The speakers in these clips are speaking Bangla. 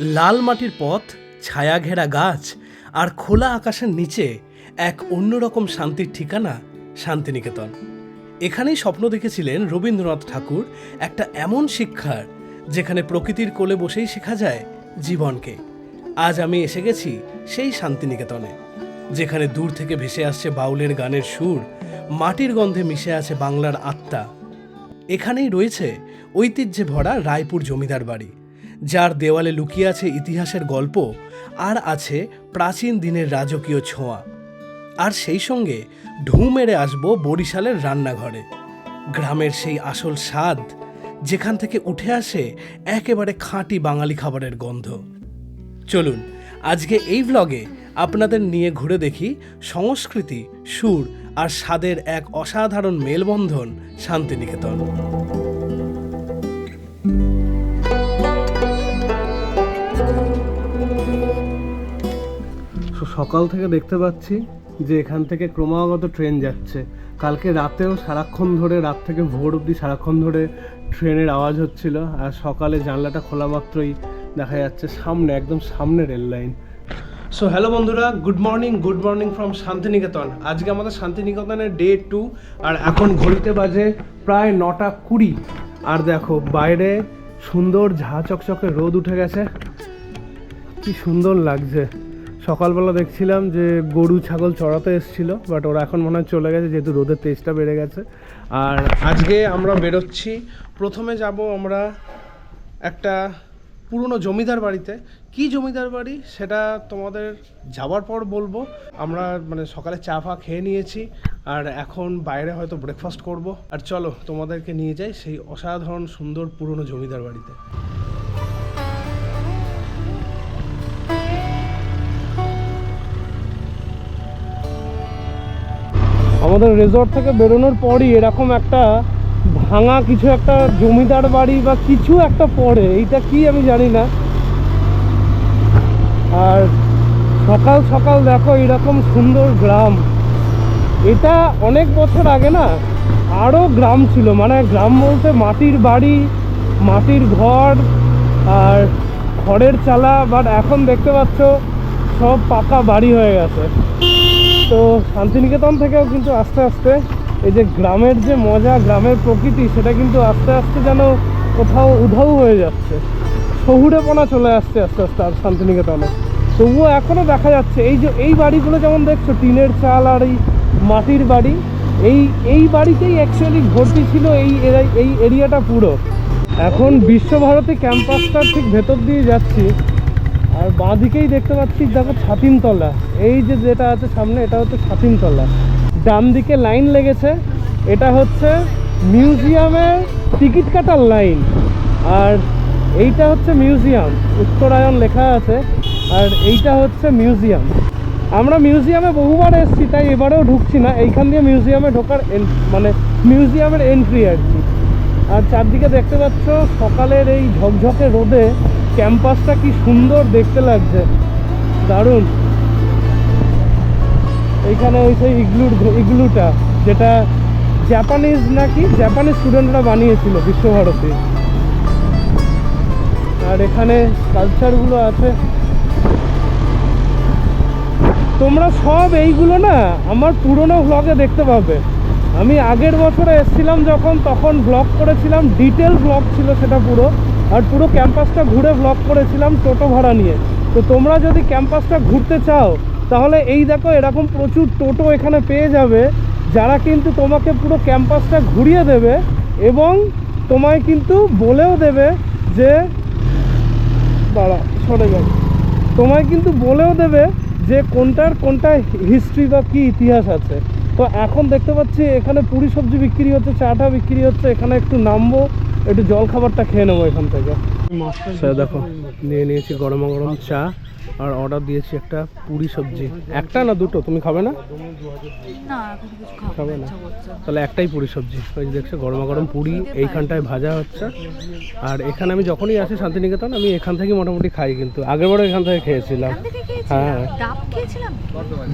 লাল মাটির পথ, ছায়া ঘেরা গাছ আর খোলা আকাশের নিচে এক অন্যরকম শান্তির ঠিকানা শান্তিনিকেতন। এখানেই স্বপ্ন দেখেছিলেন রবীন্দ্রনাথ ঠাকুর একটা এমন শিক্ষার যেখানে প্রকৃতির কোলে বসেই শেখা যায় জীবনকে। আজ আমি এসে গেছি সেই শান্তিনিকেতনে, যেখানে দূর থেকে ভেসে আসছে বাউলের গানের সুর, মাটির গন্ধে মিশে আছে বাংলার আত্মা। এখানেই রয়েছে ঐতিহ্যে ভরা রায়পুর জমিদার বাড়ি, যার দেওয়ালে লুকিয়ে আছে ইতিহাসের গল্প আর আছে প্রাচীন দিনের রাজকীয় ছোঁয়া। আর সেই সঙ্গে ঢুঁ মেরে আসবো বরিশালের রান্নাঘরে, গ্রামের সেই আসল স্বাদ যেখান থেকে উঠে আসে একেবারে খাঁটি বাঙালি খাবারের গন্ধ। চলুন আজকে এই ভ্লগে আপনাদের নিয়ে ঘুরে দেখি সংস্কৃতি, সুর আর স্বাদের এক অসাধারণ মেলবন্ধন শান্তিনিকেতন। সকাল থেকে দেখতে পাচ্ছি যে এখান থেকে ক্রমাগত ট্রেন যাচ্ছে। কালকে রাতেও সারাক্ষণ ধরে, রাত থেকে ভোর অবধি সারাক্ষণ ধরে ট্রেনের আওয়াজ হচ্ছিল। আর সকালে জানলাটা খোলা মাত্রই দেখা যাচ্ছে সামনে, একদম সামনে রেল লাইন। সো হ্যালো বন্ধুরা, গুড মর্নিং ফ্রম শান্তিনিকেতন। আজকে আমাদের শান্তিনিকেতনের ডে 2 আর এখন ঘড়িতে বাজে প্রায় 9:20। আর দেখো বাইরে সুন্দর ঝাঁ চকচকে রোদ উঠে গেছে, কি সুন্দর লাগছে। সকালবেলা দেখছিলাম যে গরু ছাগল চড়াতে এসেছিল, বাট ওরা এখন মনে হয় চলে গেছে যেহেতু রোদের তেজটা বেড়ে গেছে। আর আজকে আমরা বেরোচ্ছি, প্রথমে যাব আমরা একটা পুরনো জমিদার বাড়িতে। কি জমিদার বাড়ি সেটা তোমাদের যাওয়ার পর বলবো। আমরা সকালে চা ফা খেয়ে নিয়েছি আর এখন বাইরে হয়তো ব্রেকফাস্ট করব। আর চলো তোমাদেরকে নিয়ে যাই সেই অসাধারণ সুন্দর পুরনো জমিদার বাড়িতে। আমাদের রিসর্ট থেকে বেরোনোর পরই এরকম একটা ভাঙা কিছু একটা জমিদার বাড়ি বা কিছু একটা পড়ে, এইটা কি আমি জানি না। আর সকাল সকাল দেখো এরকম সুন্দর গ্রাম। এটা অনেক বছর আগে না আরও গ্রাম ছিল, গ্রাম বলতে মাটির বাড়ি, মাটির ঘর আর খড়ের চালা, বাট এখন দেখতে পাচ্ছ সব পাকা বাড়ি হয়ে গেছে। তো শান্তিনিকেতন থেকেও কিন্তু আস্তে আস্তে এই যে গ্রামের যে মজা, গ্রামের প্রকৃতি, সেটা কিন্তু আস্তে আস্তে যেন কোথাও উধাও হয়ে যাচ্ছে, শহুরেপনা চলে আসছে আস্তে আস্তে আর শান্তিনিকেতনে। তবুও এখনও দেখা যাচ্ছে এই যে এই বাড়িগুলো যেমন দেখছো টিনের চাল আর এই মাটির বাড়ি, এই বাড়িতেই অ্যাকচুয়ালি ভর্তি ছিল এই এরিয়াটা পুরো। এখন বিশ্বভারতী ক্যাম্পাসটার ঠিক ভেতর দিয়ে যাচ্ছি আর বাঁ দিকেই দেখতে পাচ্ছি দেখো ছাতিমতলা, এই যে যেটা আছে সামনে এটা হচ্ছে ছাতিমতলা। ডান দিকে লাইন লেগেছে, এটা হচ্ছে মিউজিয়ামের টিকিট কাটার লাইন। আর এইটা হচ্ছে মিউজিয়াম, উত্তরায়ণ লেখা আছে, আর এইটা হচ্ছে মিউজিয়াম। আমরা মিউজিয়ামে বহুবার এসেছি, তাই এবারেও ঢুকছি না। এইখান দিয়ে মিউজিয়ামে ঢোকার মিউজিয়ামের এন্ট্রি আর কি। আর চারদিকে দেখতে পাচ্ছ সকালের এই ঝকঝকে রোদে ক্যাম্পাসটা কি সুন্দর দেখতে লাগছে, দারুণ। এইখানে ওই সেই ইগলুটা যেটা জাপানিজ স্টুডেন্টরা বানিয়েছিল বিশ্বভারতী। আর এখানে কালচারগুলো আছে, তোমরা সব এইগুলো না আমার পুরনো ভ্লগে দেখতে পাবে। আমি আগের বছরে এসেছিলাম যখন, তখন ভ্লগ করেছিলাম, ডিটেল ভ্লগ ছিল সেটা পুরো। আর পুরো ক্যাম্পাসটা ঘুরে ভ্লগ করেছিলাম টোটো ভাড়া নিয়ে। তো তোমরা যদি ক্যাম্পাসটা ঘুরতে চাও তাহলে এই দেখো এরকম প্রচুর টোটো এখানে পেয়ে যাবে, যারা কিন্তু তোমাকে পুরো ক্যাম্পাসটা ঘুরিয়ে দেবে এবং তোমায় কিন্তু বলেও দেবে যে তোমায় কিন্তু বলেও দেবে যে কোনটা হিস্ট্রি বা কী ইতিহাস আছে। তো এখন দেখতে পাচ্ছি এখানে পুরি সবজি বিক্রি হচ্ছে, চাটা বিক্রি হচ্ছে। এখানে একটু নামবো, একটু জল খাবারটা খেয়ে নেবো এখান থেকে। দেখো নিয়ে নিয়েছি গরমা গরম চা আর অর্ডার দিয়েছি একটা পুরি সবজি। একটা না দুটো? তুমি খাবে না? খাবে না? তাহলে একটাই পুরি সবজি। ওই দেখছো গরমা গরম পুরি এইখানটায় ভাজা হচ্ছে। আর এখানে আমি যখনই আসি শান্তিনিকেতন আমি এখান থেকে মোটামুটি খাই, কিন্তু আগেরবারও এখান থেকে খেয়েছিলাম। হ্যাঁ,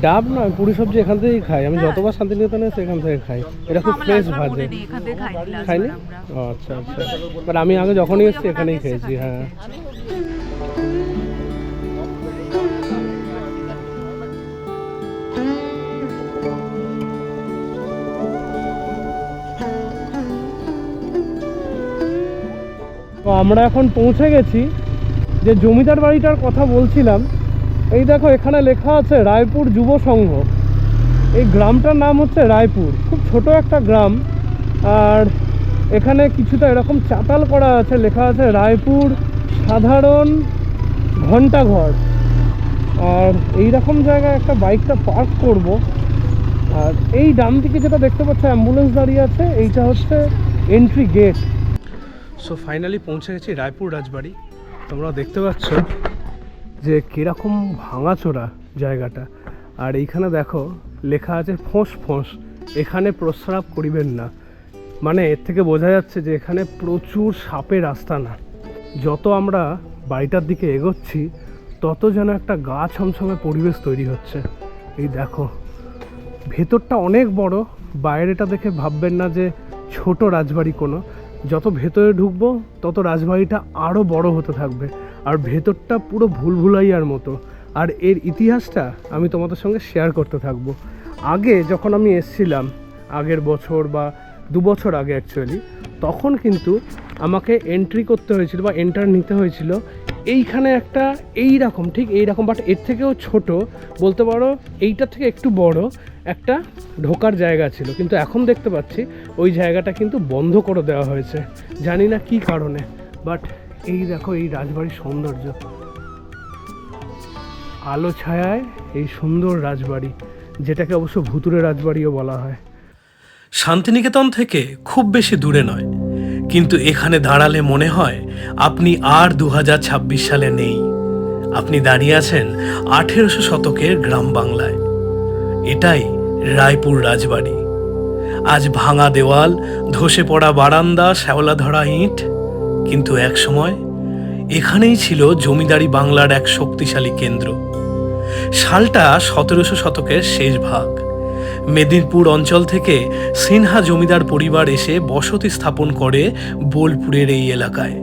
ডাব নয়, পুরি সবজি এখান থেকেই খাই আমি। যতবার শান্তিনিকেতনে এসে এখান থেকে খাই। এটা খুব ফ্রেশ ভাজে। খাইনি? ও আচ্ছা আচ্ছা, বাট আমি আগে যখনই এসেছি এখানেই খেয়েছি। হ্যাঁ, আমরা এখন পৌঁছে গেছি যে জমিদার বাড়িটার কথা বলছিলাম। এই দেখো এখানে লেখা আছে রায়পুর যুব সংঘ। এই গ্রামটার নাম হচ্ছে রায়পুর, খুব ছোট একটা গ্রাম। আর এখানে কিছুটা এরকম চাতাল করা আছে, লেখা আছে রায়পুর সাধারণ ঘণ্টাঘর। আর এইরকম জায়গায় একটা বাইকটা পার্ক করব। আর এই ডান দিকে যেটা দেখতে পাচ্ছ অ্যাম্বুলেন্স দাঁড়িয়ে আছে, এইটা হচ্ছে এন্ট্রি গেট। সো ফাইনালি পৌঁছে গেছি রায়পুর রাজবাড়ি। তোমরা দেখতে পাচ্ছ যে কীরকম ভাঙাচোরা জায়গাটা। আর এইখানে দেখো লেখা আছে ফোঁস ফোঁস, এখানে প্রস্রাব করিবেন না। মানে এর থেকে বোঝা যাচ্ছে যে এখানে প্রচুর সাপের আস্তানা। যত আমরা বাড়িটার দিকে এগোচ্ছি তত যেন একটা গা ছমছমে পরিবেশ তৈরি হচ্ছে। এই দেখো ভেতরটা অনেক বড়, বাইরেটা দেখে ভাববেন না যে ছোট রাজবাড়ি কোনো। যত ভেতরে ঢুকবো তত রাজবাড়িটা আরও বড় হতে থাকবে। আর ভেতরটা পুরো ভুলভুলাইয়ার মতো। আর এর ইতিহাসটা আমি তোমাদের সঙ্গে শেয়ার করতে থাকবো। আগে যখন আমি এসছিলাম, আগের বছর বা 2 বছর আগে অ্যাকচুয়ালি, তখন কিন্তু আমাকে এন্ট্রি করতে হয়েছিল বা এন্টার নিতে হয়েছিল এইখানে একটা এইরকম, ঠিক এইরকম, বাট এর থেকেও ছোট বলতে পারো, এইটার থেকে একটু বড় একটা ঢোকার জায়গা ছিল। কিন্তু এখন দেখতে পাচ্ছি ওই জায়গাটা কিন্তু বন্ধ করে দেওয়া হয়েছে, জানি না কী কারণে। বাট এই দেখো এই রাজবাড়ির সৌন্দর্য, আলো ছায়ায় এই সুন্দর রাজবাড়ি, যেটাকে অবশ্য ভুতুরে রাজবাড়িও বলা হয়। শান্তিনিকেতন থেকে খুব বেশি দূরে নয়, কিন্তু এখানে দাঁড়ালে মনে হয় আপনি আর 2026 সালে নেই। আপনি দাঁড়িয়ে আছেন 1800 শতকের গ্রাম বাংলায়। এটাই রায়পুর রাজবাড়ি। আজ ভাঙা দেওয়াল, ধসে পড়া বারান্দা, শ্যাওলা ধরা ইট, কিন্তু এক সময় এখানেই ছিল জমিদারি বাংলার এক শক্তিশালী কেন্দ্র। সালটা 1700 শতকের শেষ ভাগ। মেদিনীপুর অঞ্চল থেকে সিনহা জমিদার পরিবার এসে বসতি স্থাপন করে বোলপুরের এই এলাকায়।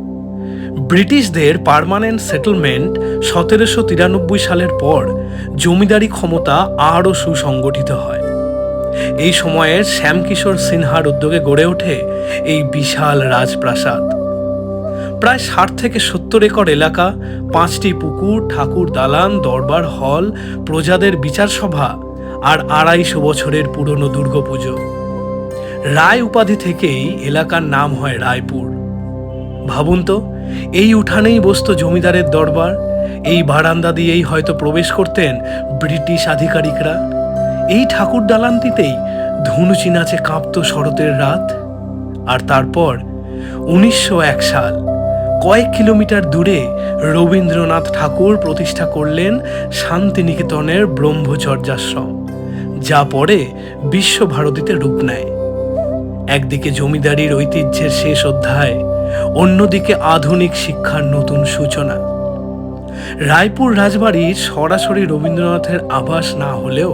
ব্রিটিশদের পার্মানেন্ট সেটেলমেন্ট 1793 সালের পর জমিদারি ক্ষমতা আরও সুসংগঠিত হয়। এই সময়ের শ্যামকিশোর সিনহার উদ্যোগে গড়ে ওঠে এই বিশাল রাজপ্রাসাদ। প্রায় 60 থেকে 70 একর এলাকা, 5টি পুকুর, ঠাকুর দালান, দরবার হল, প্রজাদের বিচার সভা আর 250 বছরের পুরনো দুর্গাপুজো। রায় উপাধি থেকেই এলাকার নাম হয় রায়পুর। ভাবুন তো, এই উঠানেই বসতো জমিদারের দরবার, এই বারান্দা দিয়েই হয়তো প্রবেশ করতেন ব্রিটিশ আধিকারিকরা, এই ঠাকুর দালানটিতেই ধুনুচি নাচে কাঁপত শরতের রাত। আর তারপর 1901 সাল, কয়েক কিলোমিটার দূরে রবীন্দ্রনাথ ঠাকুর প্রতিষ্ঠা করলেন শান্তিনিকেতনের ব্রহ্মচর্যাশ্রম, যা পরে বিশ্বভারতীতে রূপ নেয়। একদিকে জমিদারির ঐতিহ্যের শেষ অধ্যায়, অন্যদিকে আধুনিক শিক্ষার নতুন সূচনা। রায়পুর রাজবাড়ির সরাসরি রবীন্দ্রনাথের আবাস না হলেও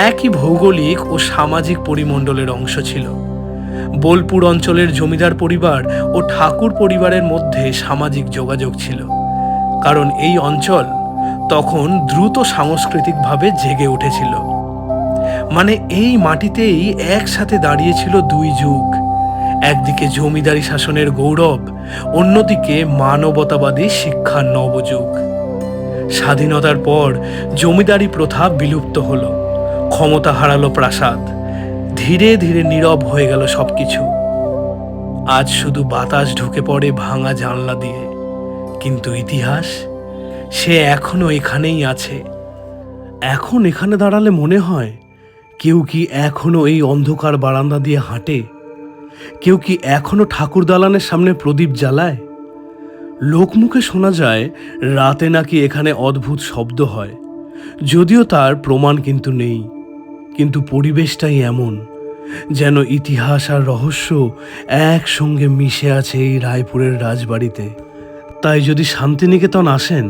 একই ভৌগোলিক ও সামাজিক পরিমণ্ডলের অংশ ছিল। বোলপুর অঞ্চলের জমিদার পরিবার ও ঠাকুর পরিবারের মধ্যে সামাজিক যোগাযোগ ছিল, কারণ এই অঞ্চল তখন দ্রুত সাংস্কৃতিকভাবে জেগে উঠেছিল। মানে এই মাটিতেই একসাথে দাঁড়িয়েছিল 2 যুগ, একদিকে জমিদারি শাসনের গৌরব, অন্যদিকে মানবতাবাদী শিক্ষার নবযুগ। স্বাধীনতার পর জমিদারি প্রথা বিলুপ্ত হলো, ক্ষমতা হারালো প্রাসাদ, ধীরে ধীরে নীরব হয়ে গেল সবকিছু। আজ শুধু বাতাস ঢুকে পড়ে ভাঙা জানলা দিয়ে, কিন্তু ইতিহাস সে এখনো এখানেই আছে। এখন এখানে দাঁড়ালে মনে হয় কেউ কি এখনো এই অন্ধকার বারান্দা দিয়ে হাঁটে, কেউ কি এখনো ঠাকুর দালানের সামনে প্রদীপ জ্বালায়। লোকমুখে শোনা যায় রাতে নাকি এখানে অদ্ভুত শব্দ হয়, যদিও তার প্রমাণ কিন্তু নেই। কিন্তু পরিবেশটাই এমন, যেন ইতিহাস আর রহস্য একসঙ্গে মিশে আছে এই রায়পুরের রাজবাড়িতে। তাই যদি শান্তিনিকেতন আসেন,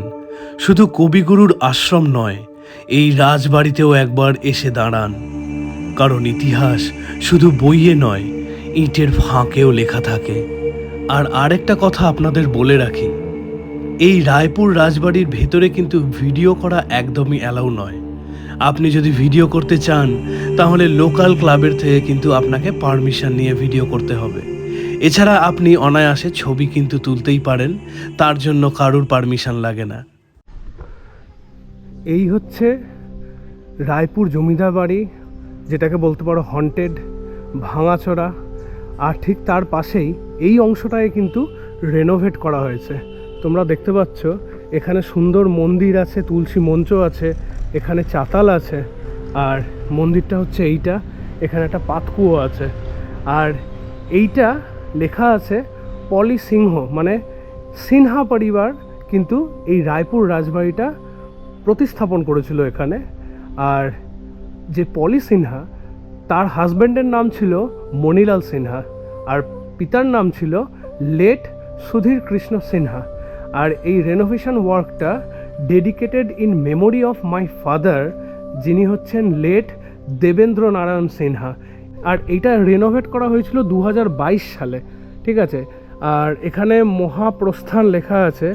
শুধু কবিগুরুর আশ্রম নয়, এই রাজবাড়িতেও একবার এসে দাঁড়ান। কারণ ইতিহাস শুধু বইয়ে নয়, ইটের ফাঁকেও লেখা থাকে। আর আরেকটা কথা আপনাদের বলে রাখি, এই রায়পুর রাজবাড়ির ভেতরে কিন্তু ভিডিও করা একদমই অ্যালাউ নয়। আপনি যদি ভিডিও করতে চান তাহলে লোকাল ক্লাবের থেকে কিন্তু আপনাকে পারমিশন নিয়ে ভিডিও করতে হবে। এছাড়া আপনি অনায়াসে ছবি কিন্তু তুলতেই পারেন, তার জন্য কারুর পারমিশন লাগে না। এই হচ্ছে রায়পুর জমিদার বাড়ি, যেটাকে বলতে পারো হন্টেড, ভাঙাচোরা। আর ঠিক তার পাশেই এই অংশটায় কিন্তু রেনোভেট করা হয়েছে। তোমরা দেখতে পাচ্ছ এখানে সুন্দর মন্দির আছে, তুলসী মঞ্চ আছে, এখানে চাতাল আছে। আর মন্দিরটা হচ্ছে এইটা, এখানে একটা পাতকুয়ো আছে। আর এইটা লেখা আছে পলি সিংহ, মানে সিনহা পরিবার কিন্তু এই রায়পুর রাজবাড়িটা প্রতিস্থাপন করেছিল এখানে। আর যে পলি সিনহা, তার হাজব্যান্ডের নাম ছিল মণিলাল সিনহা, আর পিতার নাম ছিল লেট সুধীর কৃষ্ণ সিনহা। আর এই রেনোভেশন ওয়ার্কটা dedicated in memory of my father, যিনি হচ্ছেন লেট দেবেন্দ্র নারায়ণ সিনহা। আর এইটা রেনোভেট করা হয়েছিল 2022 সালে, ঠিক আছে। আর এখানে মহাপ্রস্থান লেখা আছে।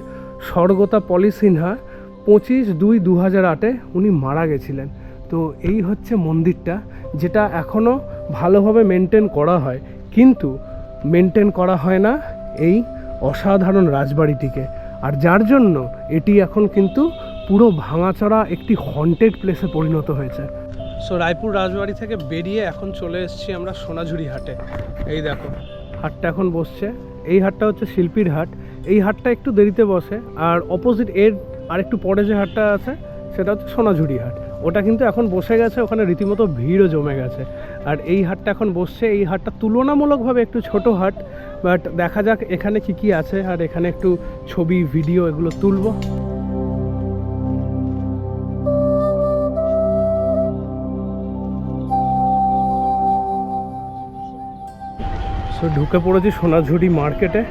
স্বর্গতা পলি সিনহা 25/2/2008 উনি মারা গেছিলেন। তো এই হচ্ছে মন্দিরটা, যেটা এখনও ভালোভাবে মেনটেন করা হয়, কিন্তু মেনটেন করা হয় না এই অসাধারণ রাজবাড়িটিকে। আর যার জন্য এটি এখন কিন্তু পুরো ভাঙাচোরা একটি হন্টেড প্লেসে পরিণত হয়েছে। সো রায়পুর রাজবাড়ি থেকে বেরিয়ে এখন চলে এসেছি আমরা সোনাঝুরি হাটে। এই দেখো হাটটা এখন বসছে। এই হাটটা হচ্ছে শিল্পীর হাট। এই হাটটা একটু দেরিতে বসে, আর অপোজিট এর আর একটু পরে যে হাটটা আছে সেটা হচ্ছে সোনাঝুরি হাট। ওটা কিন্তু এখন বসে গেছে, ওখানে রীতিমতো ভিড়ও জমে গেছে। আর এই হাটটা এখন বসছে। এই হাটটা তুলনামূলকভাবে একটু ছোট হাট, বাট দেখা যাক এখানে কি কি আছে। আর এখানে একটু ছবি, ভিডিও এগুলো তুলবো। সো ঢুকে পড়েছি সোনাঝুরি মার্কেটে,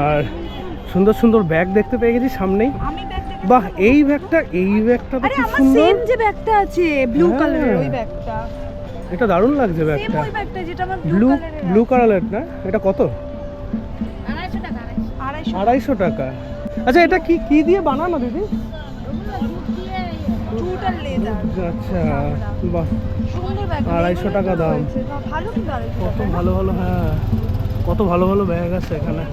আর সুন্দর সুন্দর ব্যাগ দেখতে পেয়ে গেছি সামনেই। বাহ, এই ব্যাগটা তো খুব সুন্দর। সেম যে ব্যাগটা আছে ব্লু কালারের, ওই ব্যাগটা এটা দারুণ লাগছে ব্যাগটা। ওই ব্যাগটা যেটা আমার ব্লু কালারের না? এটা কত? 250 টাকা। 250 টাকা। আচ্ছা, এটা কি কি দিয়ে বানানো দিদি? জুট আর লেদার। আচ্ছা, বাহ, সুন্দর ব্যাগ। 250 টাকা দাম। ভালো কিন্তু 250 কত ভালো ভালো, হ্যাঁ, কত ভালো ভালো ব্যাগ আছে এখানে।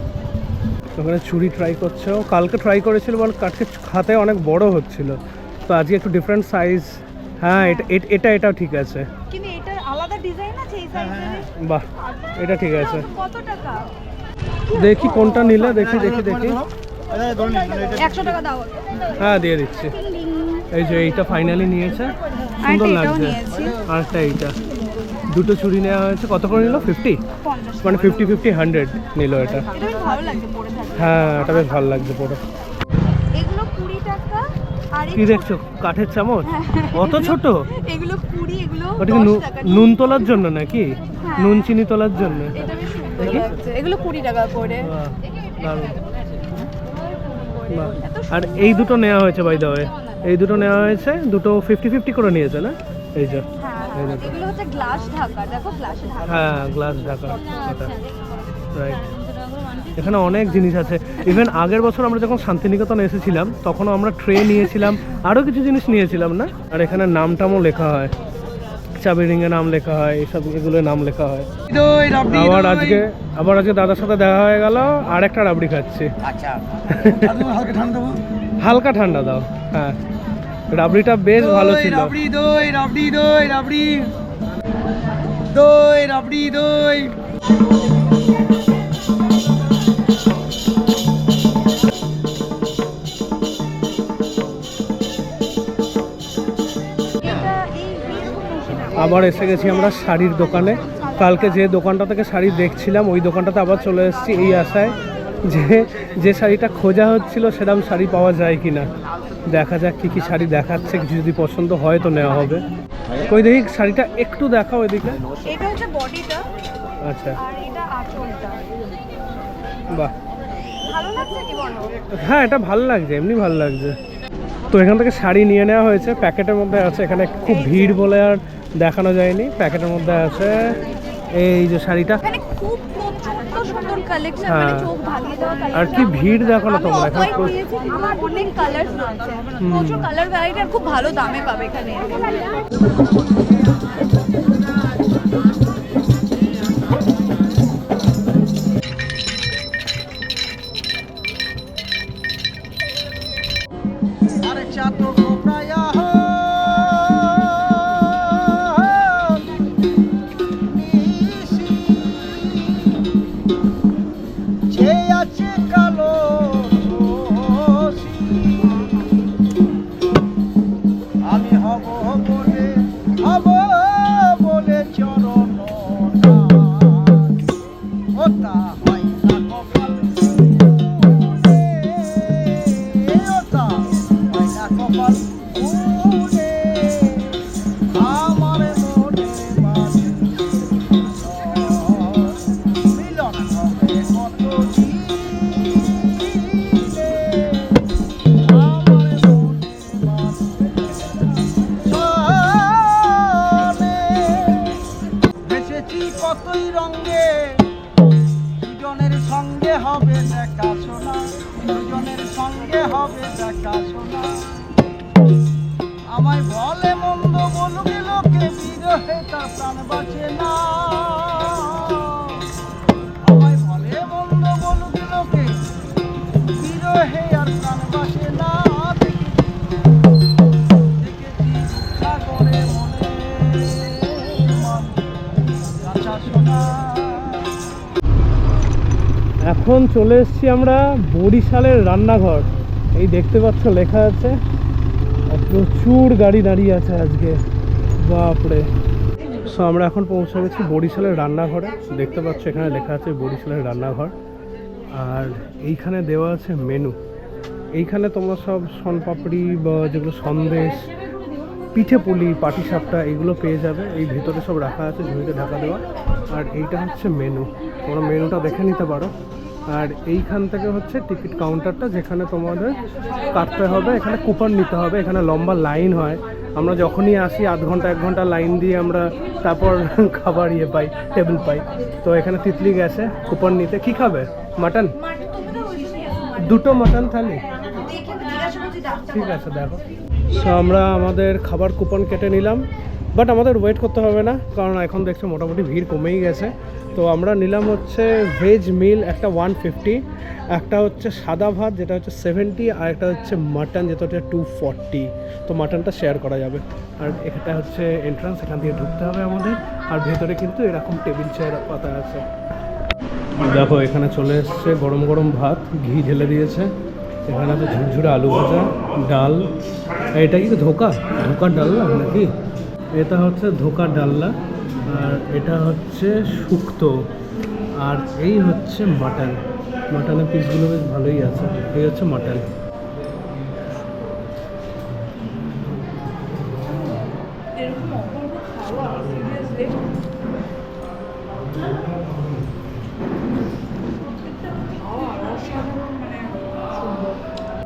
ওখানে চুড়ি ট্রাই করছে ও। কালকে ট্রাই করেছিল, বল কাটকে খাতে অনেক বড় হচ্ছিল, তো আজকে একটু ডিফারেন্ট সাইজ। হ্যাঁ, এটাও ঠিক আছে, কিন্তু এটার আলাদা ডিজাইন আছে এই সাইজের। বাহ, এটা ঠিক আছে। কত টাকা? দেখি কোনটা নিলে, দেখি 100 টাকা দাও। হ্যাঁ, দিয়ে দিচ্ছি। এই যে এইটা ফাইনালি নিয়েছে, সুন্দর লাগছে। আরেকটা এইটা, দুটো চুড়ি নেওয়া হয়েছে। কত করে নিল? 50, মানে 50-50-100 নিল এটা। ভালো লাগছে পরে থাকে। হ্যাঁ, এটা বেশ ভালো লাগছে পরে। এগুলো 20 টাকা। আর কি দেখছো, কাঠের চামচ? অত ছোট? এগুলো 20, এগুলো ওটা কি 10 টাকা। নুন তোলার জন্য নাকি? নুন চিনি তোলার জন্য? এটা বেশ সুন্দর লাগছে। এগুলো 20 টাকা করে। বাহ, দারুণ। বাহ। আর এই দুটো নেওয়া হয়েছে, বাই দ্য ওয়ে, এই দুটো নেওয়া হয়েছে, দুটো 50-50 করে নিয়েছে না? এই যে এই দুটো। এগুলো হচ্ছে গ্লাস ঢাকা, দেখো গ্লাসে ঢাকা। হ্যাঁ, গ্লাস ঢাকা এটা, রাইট। এখানে অনেক জিনিস আছে। ইভেন আগের বছর আমরা যখন শান্তিনিকেতন এসেছিলাম তখনও আমরা ট্রে নিয়েছিলাম, আরও কিছু জিনিস নিয়েছিলাম না? আর এখানে নামটামও লেখা হয়, চাবি রিংয়ে নাম লেখা হয়, এইসব এগুলোর নাম লেখা হয়। আবার আজকে দাদার সাথে দেখা হয়ে গেল, আর একটা রাবড়ি খাচ্ছি। আচ্ছা, হালকা ঠান্ডা দাও। হ্যাঁ, রাবড়িটা বেশ ভালো ছিল। দই। আবার এসে গেছি আমরা শাড়ির দোকানে। কালকে যে দোকানটা থেকে শাড়ি দেখছিলাম ওই দোকানটাতে আবার চলে এসেছি এই আশায় যে শাড়িটা খোঁজা হচ্ছিল সেরকম শাড়ি পাওয়া যায় কিনা। দেখা যাক কি কি শাড়ি দেখাচ্ছে, কিছু যদি পছন্দ হয় তো নেওয়া হবে। কই দেখি শাড়িটা একটু দেখাও এদিকে। এটা হচ্ছে বডিটা, আচ্ছা, আর এটা আঁচলটা। বাহ, ভালো লাগছে কি বলো? হ্যাঁ, এটা ভালো লাগছে, এমনি ভালো লাগছে। তো এখান থেকে শাড়ি নিয়ে নেওয়া হয়েছে, প্যাকেটের মধ্যে আছে। এখানে খুব ভিড় বলে আর দেখানো যায়নি, প্যাকেটের মধ্যে আছে। এই যে শাড়িটা, এখানে খুব সুন্দর কালেকশন, হ্যাঁ। মানে চোখ ভালিয়ে দেওয়া কালেকশন। আর কি ভিড় দেখো না তোমরা, এখন আমার অনেক কালারস আছে, প্রচুর কালার ভ্যারাইটি, আর খুব ভালো দামে পাবে এখানে। চাতক প্রায় যে আছে কালো আমি হব বলে চরণ ওটা হয় না কপাল ওটা হয় না কপাল আমার মনে বাজে মিলন হবে কত কতই রঙে দুজনের সঙ্গে হবে দেখা শোনা দুজনের সঙ্গে হবে দেখা শোনা আমায় বলে মন্দ বলবে লোকে বিরহে তার প্রাণ বাঁচে না আমায় বলে মন্দ বলবে লোকে বিরহে আর প্রাণ বাঁচে না দেখেছি সাগরে মনে এখন চলে এসেছি আমরা বরিশালের রান্নাঘর। এই দেখতে পাচ্ছ লেখা আছে, আর প্রচুর গাড়ি দাঁড়িয়ে আছে আজকে, বাপরে। সো আমরা এখন পৌঁছে গেছি বরিশালের রান্নাঘরে। দেখতে পাচ্ছ এখানে লেখা আছে বরিশালের রান্নাঘর, আর এইখানে দেওয়া আছে মেনু। এইখানে তোমরা সব শনপাপড়ি বা যেগুলো সন্দেশ, পিঠে পুলি, পাটিসাপটা এগুলো পেয়ে যাবে। এই ভিতরে সব রাখা আছে, ঝুড়িতে ঢাকা দেওয়া। আর এইটা হচ্ছে মেনু, তোমরা মেনুটা দেখে নিতে পারো। আর এইখান থেকে হচ্ছে টিকিট কাউন্টারটা, যেখানে তোমাদের কাটতে হবে, এখানে কুপন নিতে হবে। এখানে লম্বা লাইন হয়, আমরা যখনই আসি আধ ঘন্টা 1 ঘন্টা লাইন দিয়ে আমরা তারপর খাবার পাই, টেবিল পাই। তো এখানে তিতলি গেছে কুপন নিতে। কি খাবে? মাটন? 2টো মাটন থালি, ঠিক আছে দেখো। সো আমরা আমাদের খাবার কুপন কেটে নিলাম, বাট আমাদের ওয়েট করতে হবে না, কারণ এখন দেখছো মোটামুটি ভিড় কমেই গেছে। তো আমরা নিলাম হচ্ছে ভেজ মিল একটা 150, একটা হচ্ছে সাদা ভাত যেটা হচ্ছে 70, আর একটা হচ্ছে মাটন যেটা হচ্ছে 240। তো মাটনটা শেয়ার করা যাবে। আর এটা হচ্ছে এন্ট্রান্স, এখান দিয়ে ঢুকতে হবে আমাদের। আর ভেতরে কিন্তু এরকম টেবিল চেয়ার পাতা আছে। দেখো এখানে চলে এসছে গরম গরম ভাত, ঘি ঢেলে দিয়েছে। এখানে আছে ঝুরঝুরে আলু ভাজা, ডাল। এটা কি ধোকার ডালনা নাকি? এটা হচ্ছে ধোকার ডালনা, আর এটা হচ্ছে শুক্তো, আর এই হচ্ছে মাটন। মাটনের পিসগুলো বেশ ভালোই আছে। এই হচ্ছে মাটন।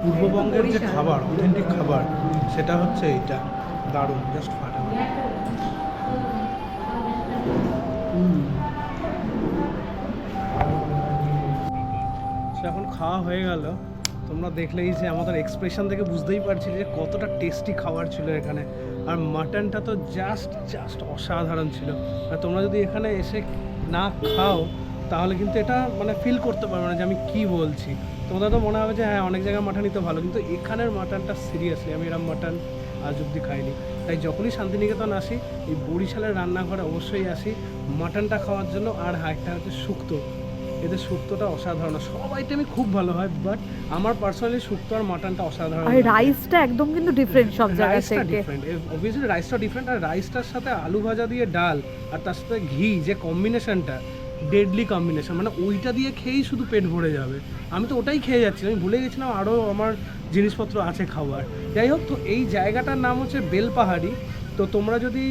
পূর্ববঙ্গের যে খাবার, অথেন্টিক খাবার, সেটা হচ্ছে এইটা। দারুণ, জাস্ট ফাটানো। এখন খাওয়া হয়ে গেল। তোমরা দেখলেই যে আমাদের এক্সপ্রেশন থেকে বুঝতেই পারছি যে কতটা টেস্টি খাবার ছিল এখানে। আর মাটনটা তো জাস্ট অসাধারণ ছিল। আর তোমরা যদি এখানে এসে না খাও তাহলে কিন্তু এটা মানে ফিল করতে পারবে না যে আমি কি বলছি। তোমাদের তো মনে হবে যে হ্যাঁ অনেক জায়গায় মাটনই তো ভালো, কিন্তু এখানের মাটনটা সিরিয়াসলি আমি এরকম মাটন আজ অব্দি খাইনি। তাই যখনই শান্তিনিকেতন আসি এই বরিশালের রান্নাঘরে অবশ্যই আসি মাটনটা খাওয়ার জন্য। আর একটা হচ্ছে শুক্তো, এদের শুক্তোটা অসাধারণ। সব আইটেমই খুব ভালো হয়, বাট আমার পার্সোনালি শুক্তো আর মাটনটা অসাধারণ। আর রাইসটা একদম কিন্তু ডিফারেন্ট সব জায়গা থেকে। ডিফারেন্ট, অবভিয়াসলি রাইসটা ডিফারেন্ট। আর রাইসটার সাথে আলু ভাজা দিয়ে ডাল, আর তার সাথে ঘি, যে কম্বিনেশনটা ডেডলি কম্বিনেশন, মানে ওইটা দিয়ে খেয়েই শুধু পেট ভরে যাবে। আমি তো ওটাই খেয়ে যাচ্ছিলাম, আমি ভুলে গেছিলাম আরও আমার জিনিসপত্র আছে খাবার। যাই হোক, তো এই জায়গাটার নাম হচ্ছে বেলপাহাড়ি। তো তোমরা যদি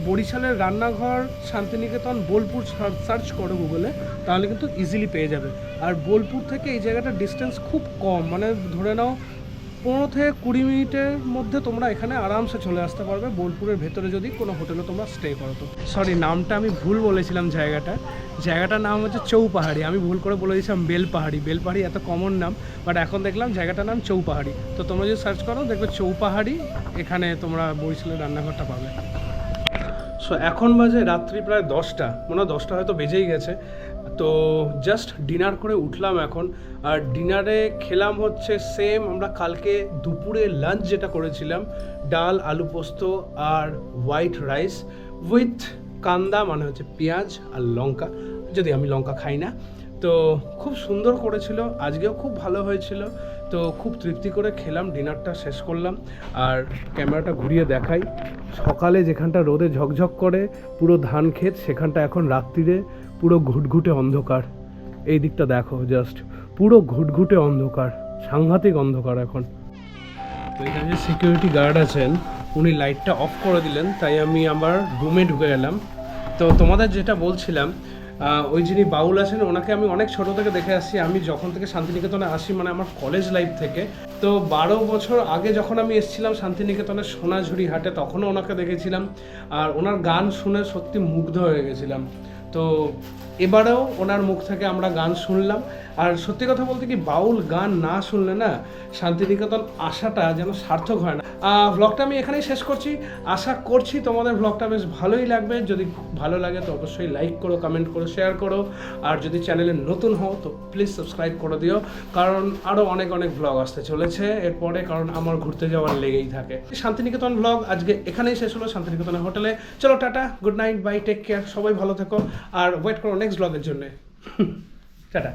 বরিশালের রান্নাঘর শান্তিনিকেতন বোলপুর সার্চ করো গুগলে, তাহলে কিন্তু ইজিলি পেয়ে যাবে। আর বোলপুর থেকে এই জায়গাটার ডিস্টেন্স খুব কম, মানে ধরে নাও 15 থেকে 20 মিনিটের মধ্যে তোমরা এখানে আরামসে চলে আসতে পারবে, বোলপুরের ভেতরে যদি কোনো হোটেলে তোমরা স্টে করো। তো সরি, নামটা আমি ভুল বলেছিলাম। জায়গাটার নাম হচ্ছে চৌপাহাড়ি। আমি ভুল করে বলে দিয়েছিলাম বেলপাহাড়ি। বেলপাহাড়ি এত কমন নাম, বাট এখন দেখলাম জায়গাটার নাম চৌপাহাড়ি। তো তোমরা যদি সার্চ করো দেখবে চৌপাহাড়ি, এখানে তোমরা বরিশালের রান্নাঘরটা পাবে। সো এখন বাজে রাত্রি প্রায় 10টা, মনে হয় 10টা হয়তো বেজেই গেছে। তো জাস্ট ডিনার করে উঠলাম এখন। আর ডিনারে খেলাম হচ্ছে সেম আমরা কালকে দুপুরে লাঞ্চ যেটা করেছিলাম, ডাল, আলু পোস্ত আর হোয়াইট রাইস উইথ কান্দা, মানে হচ্ছে পেঁয়াজ আর লঙ্কা, যদি আমি লঙ্কা খাই না। তো খুব সুন্দর করেছিল, আজকেও খুব ভালো হয়েছিল। তো খুব তৃপ্তি করে খেলাম, ডিনারটা শেষ করলাম। আর ক্যামেরাটা ঘুরিয়ে দেখাই, সকালে যেখানটা রোদে ঝকঝক করে পুরো ধান ক্ষেত, সেখানটা এখন রাত্রিরে পুরো ঘুটঘুটে অন্ধকার। এই দিকটা দেখো, জাস্ট পুরো ঘুটঘুটে অন্ধকার, সাংঘাতিক অন্ধকার এখন। তো এখানে যে সিকিউরিটি গার্ড আছেন উনি লাইটটা অফ করে দিলেন, তাই আমি আমার রুমে ঢুকে গেলাম। তো তোমাদের যেটা বলছিলাম, ওই যিনি বাউল আছেন ওনাকে আমি অনেক ছোট থেকে দেখে আসছি। আমি যখন থেকে শান্তিনিকেতনে আসি, মানে আমার কলেজ লাইফ থেকে, তো 12 বছর আগে যখন আমি এসেছিলাম শান্তিনিকেতনের সোনাঝুরি হাটে, তখনও ওনাকে দেখেছিলাম। আর ওনার গান শুনে সত্যি মুগ্ধ হয়ে গেছিলাম। তো এবারেও ওনার মুখ থেকে আমরা গান শুনলাম। আর সত্যি কথা বলতে কি, বাউল গান না শুনলে না শান্তিনিকেতন আসাটা যেন সার্থক হয় না। ভ্লগটা আমি এখানেই শেষ করছি। আশা করছি তোমাদের ভ্লগটা বেশ ভালোই লাগবে। যদি ভালো লাগে তো অবশ্যই লাইক করো, কমেন্ট করো, শেয়ার করো। আর যদি চ্যানেলে নতুন হও তো প্লিজ সাবস্ক্রাইব করে দিও, কারণ আরও অনেক অনেক ভ্লগ আসতে চলেছে এরপরে, কারণ আমার ঘুরতে যাওয়ার লেগেই থাকে। শান্তিনিকেতন ভ্লগ আজকে এখানেই শেষ হলো, শান্তিনিকেতনের হোটেলে। চলো tata, good night, bye, take care, সবাই ভালো থেকো। আর ওয়েট করো নেক্সট ব্লগের জন্য। টাটা।